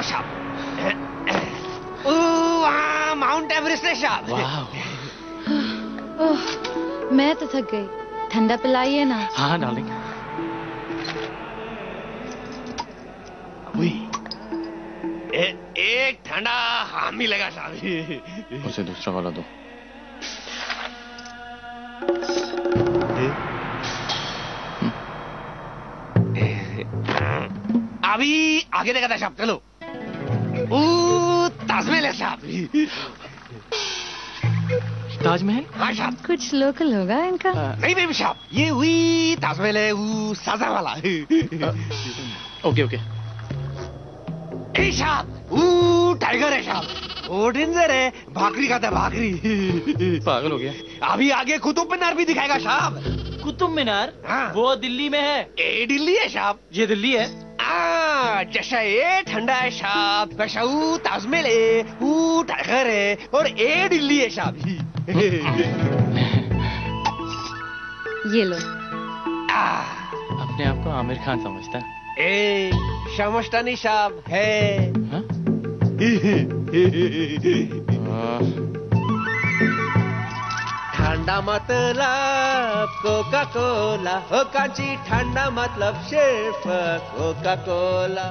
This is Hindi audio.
साहब। वहाँ माउंट एवरेस्ट है साहब। ओह, मैं तो थक गई। ठंडा पिलाइए ना। हाँ डार्लिंग। एक ठंडा हाँ मिलेगा साहब। उसे दूसरा वाला दो। अभी आगे देखा था साहब। चलो। ताजमहल है साहब। ताजमहल? हाँ साहब। कुछ लोकल होगा इनका। नहीं बेबी साहब, ये हुई ताजमहल है, वो साजा वाला। Okay okay. ए साहब, वो टाइगर है साहब। वो डेंजर है, भाकरी खाता है, भाकरी। पागल हो गया। अभी आगे कुतुब मीनार भी दिखाएगा साहब। कुतुब मीनार? हाँ। वो दिल्ली में है। ए दिल्ली है साहब। ये दिल्ली है? जैसा ये ठंडा है साहब, वैसा वो ताजमहल है, वो टाइगर है, और ए दिल्ली है साहब। ये लो। अपने आप को आमिर खान समझता है। ए समझता नहीं साहब है। ठंडा मतलब कोका कोला, हो कांची ठंडा मतलब सिर्फ कोका कोला।